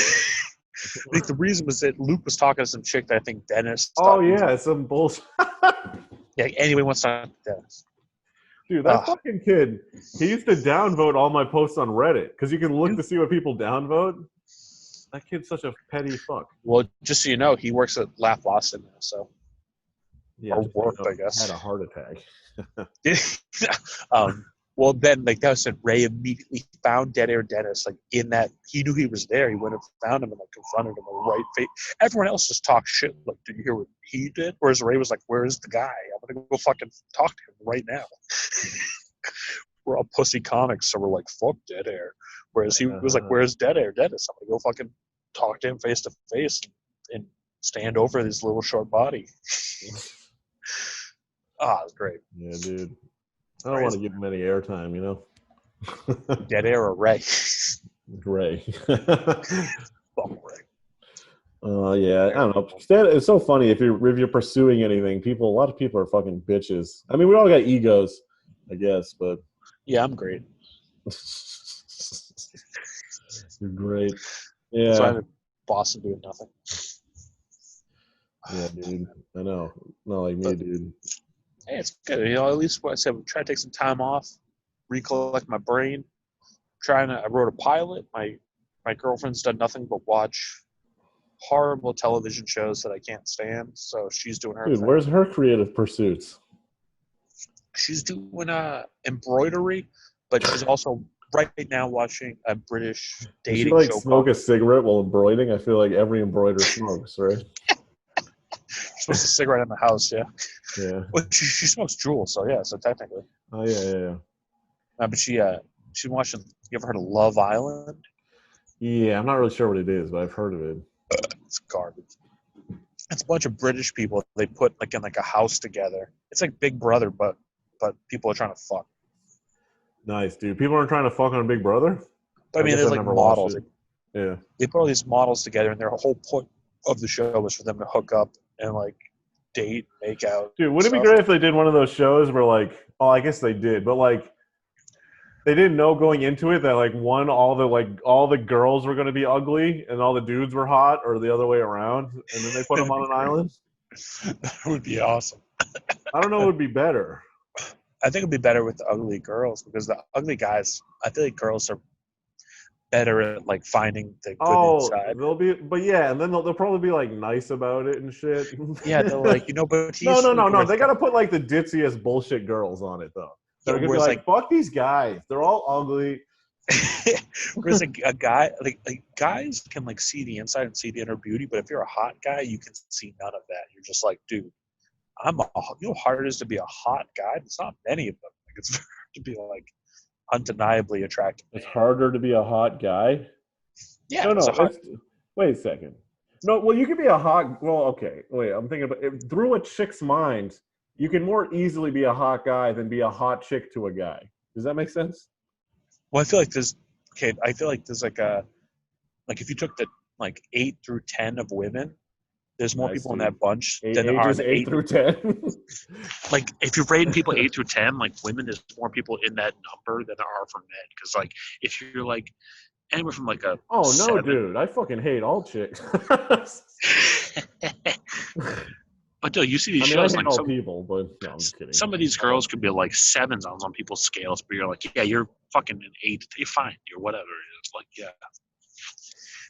think the reason was that Luke was talking to some chick that I think Dennis. Oh yeah, some bullshit. Yeah, anybody wants to talk to Dennis. Dude, that fucking kid, he used to downvote all my posts on Reddit because you can look to see what people downvote. That kid's such a petty fuck. Well, just so you know, he works at Laugh Boston now, so. Yeah, or worked, I guess. Had a heart attack. Well, then, like that said, Ray immediately found Dead Air Dennis. Like in that, he knew he was there. He went and found him and like confronted him right face. Everyone else just talked shit. Like, did you hear what he did? Whereas Ray was like, "Where's the guy? I'm gonna go fucking talk to him right now." We're all pussy comics, so we're like, "Fuck Dead Air." Whereas he was like, "Where's Dead Air Dennis? I'm gonna go fucking talk to him face to face and stand over his little short body." It's great. Yeah, dude. I don't want to give him any airtime, you know? Dead Air or Ray? Ray. Fuck Ray. Yeah, I don't know. It's so funny if you're pursuing anything. A lot of people are fucking bitches. I mean, we all got egos, I guess, but yeah, I'm great. You're great. Yeah. So I'm in Boston doing nothing. Yeah, dude. I know. Not like me, dude. Hey, it's good. You know, at least what I said, try to take some time off, recollect my brain. I wrote a pilot. My girlfriend's done nothing but watch horrible television shows that I can't stand. So she's doing her thing. Where's her creative pursuits? She's doing embroidery, but she's also right now watching a British dating show. Does she smoke a cigarette while embroidering? I feel like every embroiderer smokes, right? She smokes a cigarette in the house, yeah. Yeah. Well, she smokes Juul, so yeah, so technically. Oh yeah. But she's watching. You ever heard of Love Island? Yeah, I'm not really sure what it is, but I've heard of it. It's garbage. It's a bunch of British people. They put in a house together. It's like Big Brother, but people are trying to fuck. Nice, dude. People aren't trying to fuck on Big Brother? But I mean, there's like models. Yeah. They put all these models together, and their whole point of the show was for them to hook up and like date, make out. Dude, wouldn't it be great if they did one of those shows where I guess they did, but they didn't know going into it that all the girls were going to be ugly and all the dudes were hot, or the other way around, and then they put them on an island? That would be awesome. I don't know what would be better. I think it'd be better with the ugly girls, because the ugly guys, I feel like girls are better at finding the good inside. They'll be, but yeah, and then they'll probably be nice about it and shit. Yeah, they're but he's no. They gotta put the ditziest bullshit girls on it though. They're gonna be fuck these guys. They're all ugly. Whereas a guy, guys can see the inside and see the inner beauty, but if you're a hot guy, you can see none of that. You're just like, dude, you know how hard it is to be a hot guy? It's not many of them. It's hard to be undeniably attractive. It's harder to be a hot guy? Yeah. No. Wait a second. No, well, you can be a hot. Well, okay. Wait, I'm thinking about through a chick's mind, you can more easily be a hot guy than be a hot chick to a guy. Does that make sense? Well, I feel like there's if you took the 8 through 10 of women, There's more I people in see. that bunch than there are Ages in 8 through 10. Like, if you're rating people 8 through 10, like, women, there's more people in that number than there are for men. Because, like, if you're, like, anywhere from, like, a Oh, no, 7. dude. I fucking hate all chicks. But, no, you see these I shows, hate like, all people, but no, I'm just kidding. some of these girls could be, like, 7s on some people's scales, but you're like, yeah, you're fucking an 8. You're fine. You're whatever. It's like, yeah.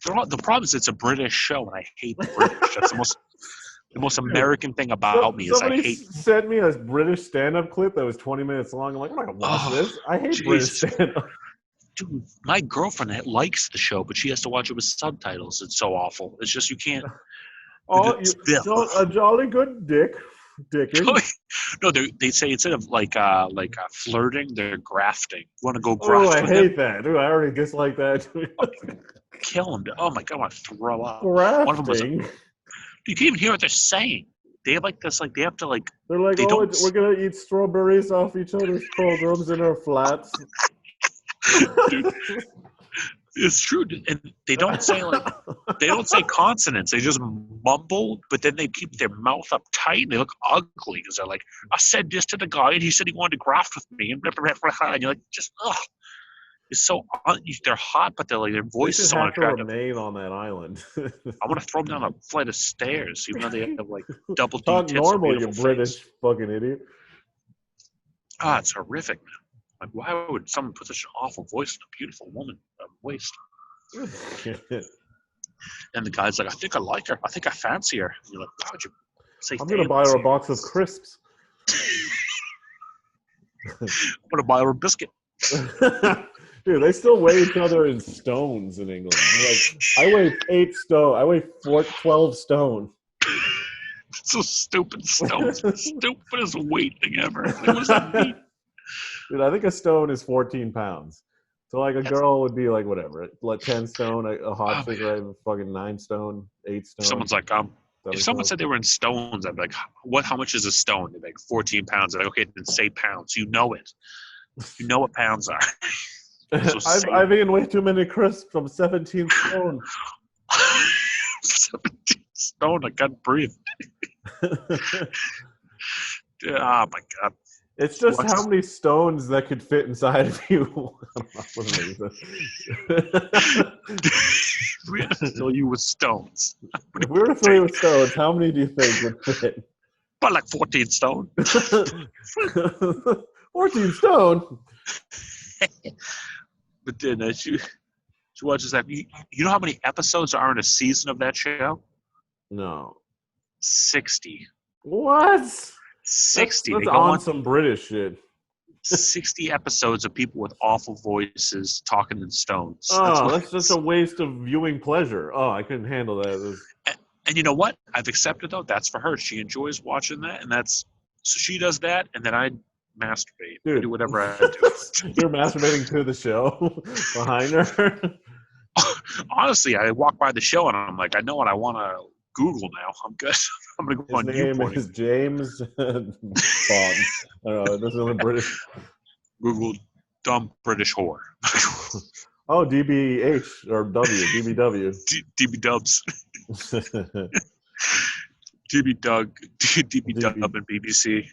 The problem is it's a British show, and I hate the British. That's the most American thing about me is I Somebody hate. sent me a British stand-up clip that was 20 minutes long. I'm like, I'm not gonna watch this. I hate Jesus. British stand-up. Dude, my girlfriend likes the show, but she has to watch it with subtitles. It's so awful. It's just you can't. Oh, a jolly good dicking. No, they say instead of like flirting, they're grafting. You want to go Oh, graft I with hate him? that. Dude, I already dislike that. Kill him. Oh my god, I want to throw up. Grafting. One of them was. You can't even hear what they're saying. They have like this, like they have to like. They're like, they don't. we're gonna eat strawberries off each other's programs in our flats. Dude, it's true, and they don't say consonants. They just mumble, but then they keep their mouth up tight, and they look ugly because they're like, "I said this to the guy, and he said he wanted to graft with me," and you're like, just ugh. It's so they're hot, but they're like their voice is so unattractive. Remain on that island. I want to throw them down a flight of stairs, even though they have like double D Talk tits. normal, you British fucking idiot. Ah, it's horrific, man. Like, why would someone put such an awful voice in a beautiful woman waist? And the guy's like, I think I like her. I think I fancy her. And you're like, why would you say I'm going to buy her a box of crisps. I'm going to buy her a biscuit. Dude, they still weigh each other in stones in England. Like, I weigh 8 stone. I weigh 12 stone. So stupid. Stones. Stupidest weight thing ever. Like, what does that mean? Dude, I think a stone is 14 pounds. So, like, a girl would be, like, whatever. Like 10 stone, a hot chick, right? Fucking 9 stone, 8 stone. Someone's like, if someone said they were in stones, I'd be like, how much is a stone? They'd be like, 14 pounds. I'd be like, okay, then say pounds. You know it. You know what pounds are. So I've eaten way too many crisps from 17 stone. 17 stone, I can't breathe. Oh, my God. It's just how many stones that could fit inside of you. We had to fill you with stones. If we were to fill you with stones, how many do you think would fit? But like 14 stone. 14 stone? But then she watches that. You know how many episodes are in a season of that show? No. 60. What? 60. That's they go on some British shit. 60 episodes of people with awful voices talking in stones. Oh, that's just a waste of viewing pleasure. Oh, I couldn't handle that. And you know what? I've accepted, though. That's for her. She enjoys watching that, and so she does that, and then I masturbate. Dude. I do whatever I do. You're masturbating to the show behind her? Honestly, I walk by the show, and I'm like, I know what I want to Google now. I'm good. I'm going to go on His name YouPorn. is James Bond. I don't know. This is a British. Google dumb British whore. Oh, DBH or DBW. DB Dubs. DB Doug, DB Dub and BBC.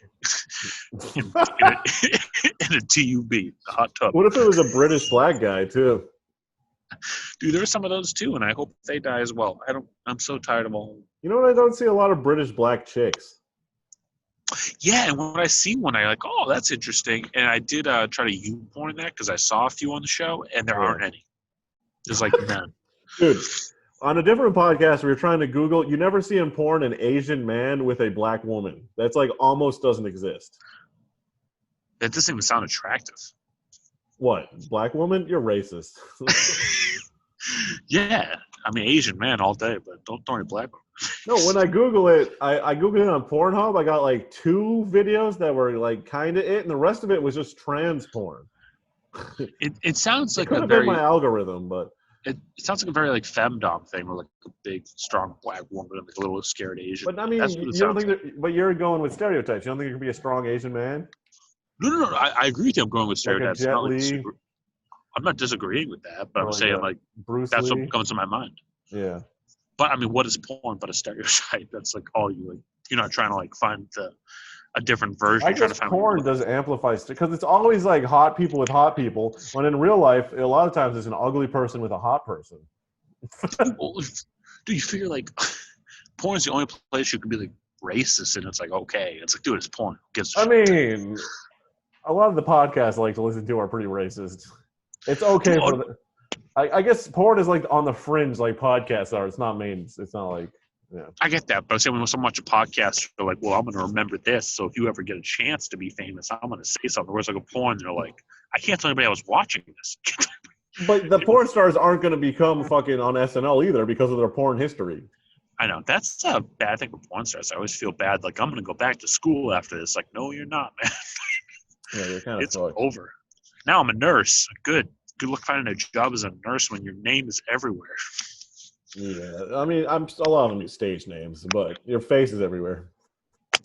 in a TUB, a hot tub. What if it was a British black guy too? Dude, there's some of those too, and I hope they die as well. I'm so tired of all. You know what? I don't see a lot of British black chicks. Yeah, and when I see one, I like, oh, that's interesting. And I did try to YouPorn that because I saw a few on the show, and there aren't any. There's like none. Dude, on a different podcast, we were trying to Google. You never see in porn an Asian man with a black woman. That's like almost doesn't exist. That doesn't even sound attractive. What? Black woman? You're racist. Yeah, I mean Asian man all day, but don't throw any black woman. No, when I Google it, I Googled it on Pornhub. I got like 2 videos that were like kind of it, and the rest of it was just trans porn. It sounds like could a have very been my algorithm, but it sounds like a very like femdom thing, where like a big, strong black woman and like a little scared Asian. But I mean, you don't think that? But you're going with stereotypes. You don't think you could be a strong Asian man? No. I agree with you. I'm going with stereotypes. Like a Jet Li? I'm not disagreeing with that, but I'm like saying like Bruce that's Lee? what comes to my mind. Yeah. But I mean, what is porn but a stereotype? That's like all you like. You're not trying to like find a different version. I You're trying to guess find porn does amplify because it's always like hot people with hot people. When in real life, a lot of times it's an ugly person with a hot person. Do you figure like porn's the only place you can be like racist and it's like okay? It's like, dude, it's porn. Who gives a I shit? mean, a lot of the podcasts I like to listen to are pretty racist. It's okay Dude, for the. I guess porn is like on the fringe, like podcasts are. It's not main. It's not like. Yeah. I get that, but I'm saying when so much a podcast, they're like, well, I'm going to remember this. So if you ever get a chance to be famous, I'm going to say something. Whereas like a porn, they're like, I can't tell anybody I was watching this. But the porn stars aren't going to become fucking on SNL either because of their porn history. I know. That's a bad thing with porn stars. I always feel bad. Like, I'm going to go back to school after this. Like, no, you're not, man. Yeah, you're kind of It's over. Now I'm a nurse. Good luck finding a job as a nurse when your name is everywhere. Yeah, I mean, a lot of them use stage names, but your face is everywhere.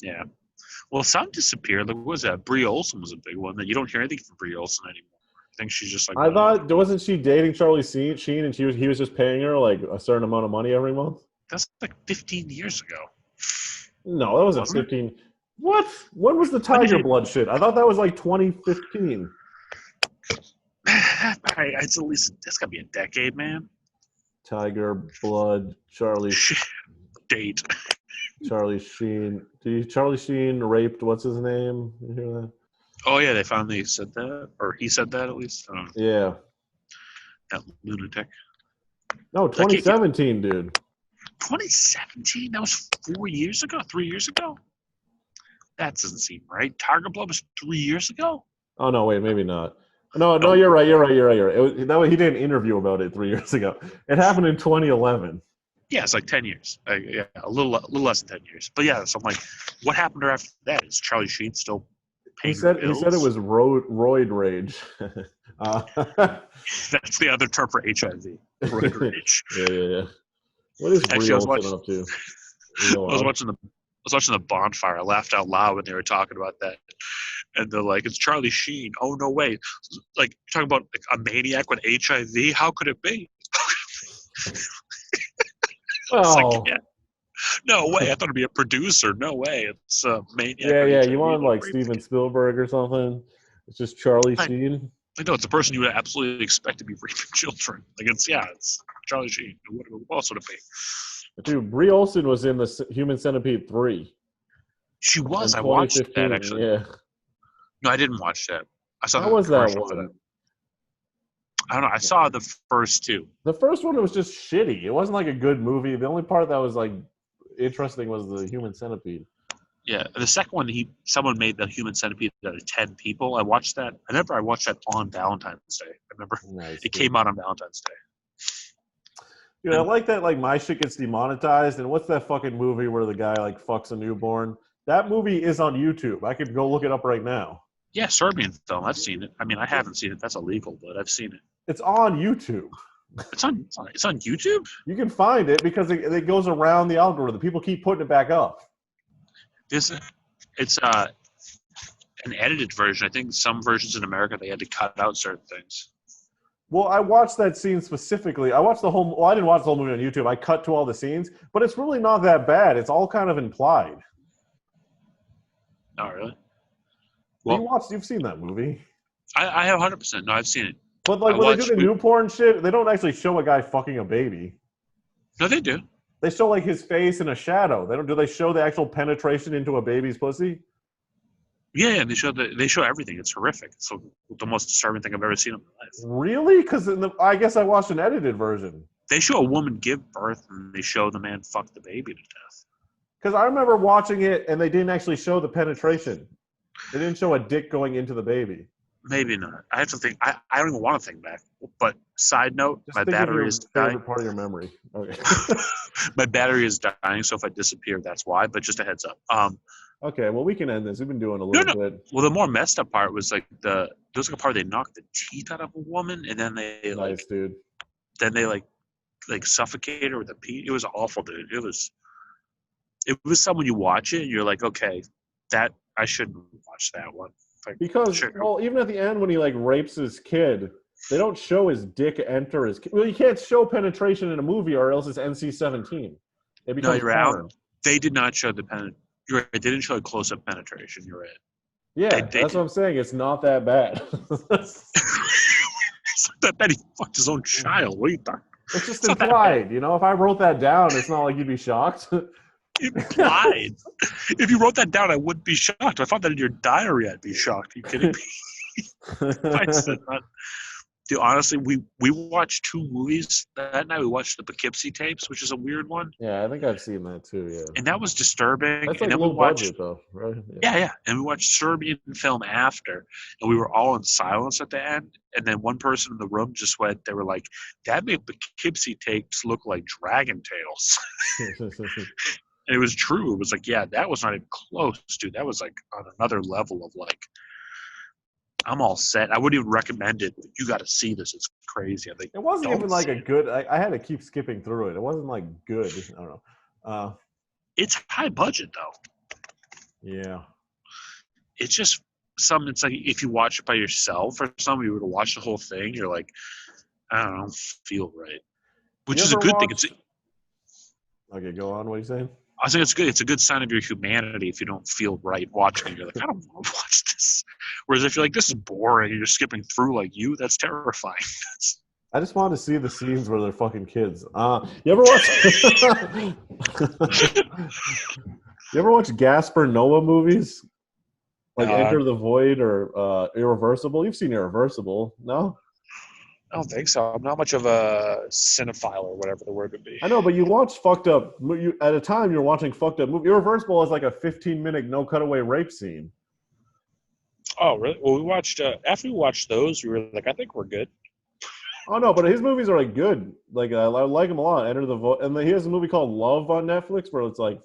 Yeah. Well, some disappeared. Like, what was that? Brie Olson was a big one. That you don't hear anything from Brie Olson anymore. I think she's just like. I thought wasn't she dating Charlie Sheen, and he was just paying her like a certain amount of money every month? That's like 15 years ago. No, that wasn't 15. It? What? When was the Tiger Blood shit? I thought that was like 2015. It's at least that's gotta be a decade, man. Tiger Blood, Charlie. Date. Charlie Sheen. Charlie Sheen raped what's his name? You hear that? Oh yeah, they finally said that, or he said that at least. Yeah. That lunatic. No, 2017, dude. 2017? That was 4 years ago? 3 years ago? That doesn't seem right. Tiger Blood was 3 years ago? Oh no, wait, maybe not. No, you're right. He did an interview about it 3 years ago. It happened in 2011. Yeah, it's like 10 years. Yeah, a little less than 10 years. But yeah, so I'm like, what happened to her after that? Is Charlie Sheen still paying her bills? He said it was roid rage. That's the other term for HIV. Roid rage. Yeah. What is Brie Olson up to? I was watching the Bonfire. I laughed out loud when they were talking about that. And they're like, it's Charlie Sheen. Oh, no way. Like, you're talking about like, a maniac with HIV? How could it be? Well, like, yeah. No way. I thought it'd be a producer. No way. It's a maniac. Yeah. You want like Steven Spielberg or something? It's just Charlie Sheen. I know it's a person you would absolutely expect to be raping children. Like it's Charlie Sheen. What else would it be? Dude, Brie Olson was in the Human Centipede 3. She was. I watched that actually. Yeah. No, I didn't watch that. I saw. How was that one? I don't know. I saw the first two. The first one was just shitty. It wasn't like a good movie. The only part that was like interesting was the Human Centipede. Yeah, the second one, someone made the Human Centipede out of 10 people. I watched that. I watched that on Valentine's Day. I remember it came out on Valentine's Day. Dude, I like that. Like my shit gets demonetized. And what's that fucking movie where the guy like fucks a newborn? That movie is on YouTube. I could go look it up right now. Yeah, Serbian film. I've seen it. I mean, I haven't seen it. That's illegal, but I've seen it. It's on YouTube. It's on YouTube? You can find it because it goes around the algorithm. People keep putting it back up. It's an edited version. I think some versions in America, they had to cut out certain things. Well, I watched that scene specifically. I watched well, I didn't watch the whole movie on YouTube. I cut to all the scenes, but it's really not that bad. It's all kind of implied. Oh, really? Well, you've seen that movie. I have 100%. No, I've seen it. But like when they do the new porn shit, they don't actually show a guy fucking a baby. No, they do. They show like his face in a shadow. Do they show the actual penetration into a baby's pussy? Yeah, they show everything. It's horrific. It's the most disturbing thing I've ever seen in my life. Really? Because I guess I watched an edited version. They show a woman give birth, and they show the man fuck the baby to death. Because I remember watching it, and they didn't actually show the penetration. They didn't show a dick going into the baby. Maybe not. I have to think. I don't even want to think back. But side note, Just my battery is dying. Favorite part of your memory. Okay. My battery is dying, so if I disappear, that's why. But just a heads up. Okay, well we can end this. We've been doing a little bit. Well, the more messed up part was like there was like a part they knocked the teeth out of a woman, and then they dude. Then they like suffocate her with a pee. It was awful, dude. It was someone you watch it, and you're like, okay, that I shouldn't watch that one. Like, because well, even at the end when he like rapes his kid, They don't show his dick enter his. Well, you can't show penetration in a movie, or else it's NC-17. It becomes you're porn. out. They did not show the You're right. They didn't show a close-up penetration. You're right. Yeah, that's what I'm saying. It's not that bad. It's not that bad. He fucked his own child. What are you talking? It's just implied, you know. If I wrote that down, it's not like you'd be shocked. Implied. If you wrote that down, I wouldn't be shocked. If I found that in your diary, I'd be shocked. Are you kidding me? I said that. Dude, honestly, we watched 2 movies that night. We watched the Poughkeepsie tapes, which is a weird one. Yeah, I think I've seen that too. Yeah, and that was disturbing. That's and like then low budget though, right? Yeah. And we watched Serbian film after, and we were all in silence at the end. And then one person in the room just went. They were like, "That made Poughkeepsie tapes look like Dragon Tales." And it was true. It was like, yeah, that was not even close, dude. That was like on another level of like. I'm all set. I wouldn't even recommend it. You got to see this. It's crazy. I think it wasn't even like a good. I had to keep skipping through it. It wasn't like good. I don't know. It's high budget though. Yeah. It's just something. It's like if you watch it by yourself or something, you were to watch the whole thing, you're like, I don't feel right. Which is a good thing. Okay, go on. What are you saying? I think it's good. It's a good sign of your humanity if you don't feel right watching it. You're like, I don't want to watch this. Whereas if you're like, this is boring and you're skipping through like you, that's terrifying. I just want to see the scenes where they're fucking kids. You ever watch? You ever watch Gaspar Noé movies? Like Enter the Void or Irreversible? You've seen Irreversible, no? I don't think so. I'm not much of a cinephile or whatever the word would be. I know, but you watch fucked up. At a time, you're watching fucked up movie. Irreversible is like a 15-minute no cutaway rape scene. Oh, really? Well, we watched after we watched those, we were like, I think we're good. Oh no, but his movies are like good. Like I like him a lot. Enter the Void, and he has a movie called Love on Netflix where it's like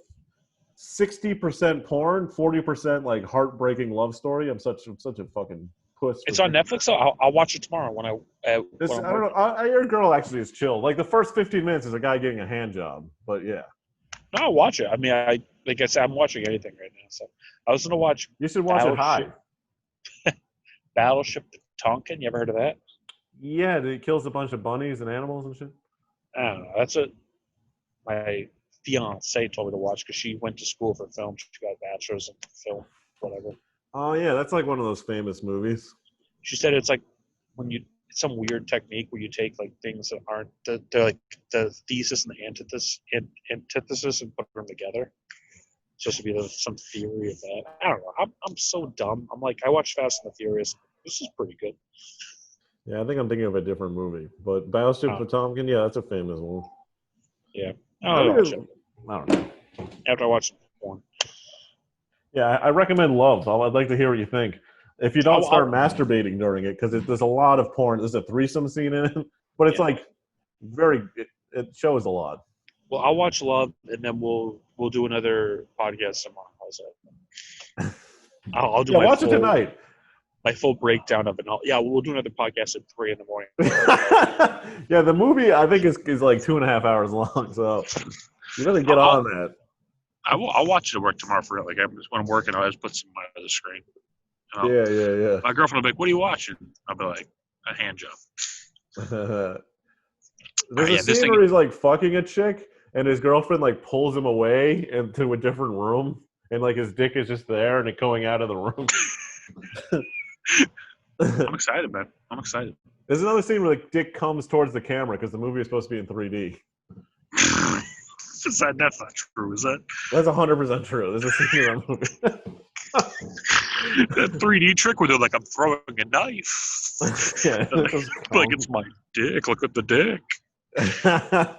60% porn, 40% like heartbreaking love story. I'm such a fucking puss. It's on Netflix, so I'll watch it tomorrow when I don't know. Your girl actually is chill. Like the first 15 minutes is a guy getting a hand job, but yeah. No, I'll watch it. I mean, like I said, I'm watching anything right now. So I was gonna watch. You should watch it high. Battleship Tonkin. You ever heard of that? Yeah, it kills a bunch of bunnies and animals and shit. I don't know. That's what my fiance told me to watch because she went to school for film. She got a bachelor's in film, whatever. Oh yeah, that's like one of those famous movies. She said it's like when it's some weird technique where you take like things that aren't they're like the thesis and the antithesis and put them together. It's supposed to be some theory of that. I don't know. I'm so dumb. I'm like I watch Fast and the Furious. This is pretty good. Yeah, I think I'm thinking of a different movie, but Battleship Potemkin, yeah, that's a famous one. Yeah, I don't know. After I watch porn. Yeah, I recommend Love. I'd like to hear what you think. If you don't start masturbating during it, because there's a lot of porn. There's a threesome scene in it, but it's like it shows a lot. Well, I'll watch Love, and then we'll do another podcast tomorrow. How's that? I'll do. Watch it tonight. My full breakdown of it. We'll do another podcast at 3 a.m. Yeah, the movie I think is like 2.5 hours long, so you really get on that. I'll watch it at work tomorrow for real. Like when I'm working, I'll just put some on the screen. Yeah. My girlfriend will be like, "What are you watching?" I'll be like, "A hand job." There's a scene where he's like fucking a chick, and his girlfriend like pulls him away into a different room, and like his dick is just there and it going out of the room. I'm excited, man. I'm excited. There's another scene where like dick comes towards the camera because the movie is supposed to be in 3D. That's not true, is that? That's 100% true. There's a scene in that movie. That 3D trick where they're like, I'm throwing a knife. Yeah, like it's my dick. Look at the dick. All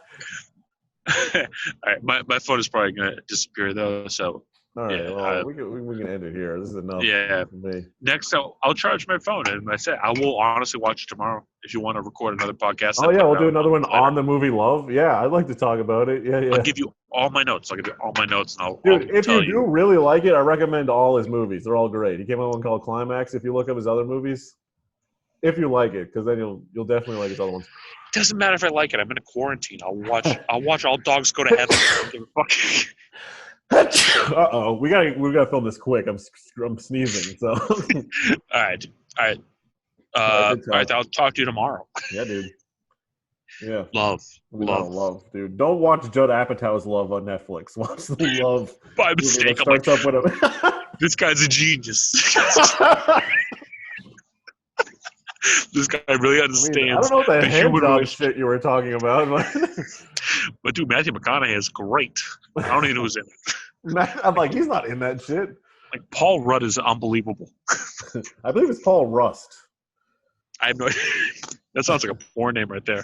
right, my phone is probably gonna disappear though. So all right, we can end it here. This is enough. Yeah. For me. Next, I'll charge my phone, and I said I will honestly watch it tomorrow. If you want to record another podcast. Oh yeah, we'll do another one on the movie Love. Yeah, I'd like to talk about it. Yeah. I'll give you all my notes. And I'll. Dude, if you do really like it, I recommend all his movies. They're all great. He came out with one called Climax. If you look up his other movies, if you like it, because then you'll definitely like his other ones. Doesn't matter if I like it. I'm in a quarantine. I'll watch All Dogs Go to Heaven. I don't give a fuck. Uh-oh, we gotta film this quick. I'm sneezing. So all right. Yeah, All good talk. right, I'll talk to you tomorrow. Yeah, dude. Yeah. Love. Love, dude. Don't watch Judd Apatow's Love on Netflix. Watch the Love By movie mistake, that I'm like, starts up with him. this guy's a genius. This guy really understands. I don't know what the hand human job relationship. shit you were talking about. But dude, Matthew McConaughey is great. I don't even know who's in it. I'm like, he's not in that shit. Like Paul Rudd is unbelievable. I believe it's Paul Rust. I have no idea. That sounds like a porn name right there.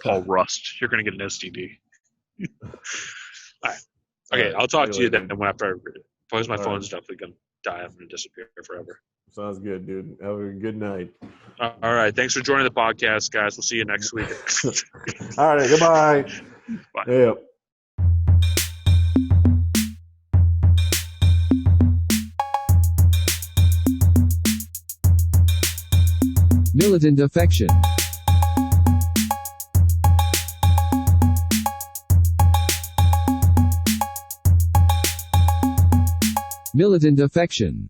Paul Rust. You're gonna get an STD. All right. Okay, All right, I'll talk to you later. then after I read it. Because my All phone's definitely gonna die. I'm gonna disappear forever. Sounds good, dude. Have a good night. All right. Thanks for joining the podcast, guys. We'll see you next week. All right, goodbye. Bye. Yep. Militant affection. Militant affection.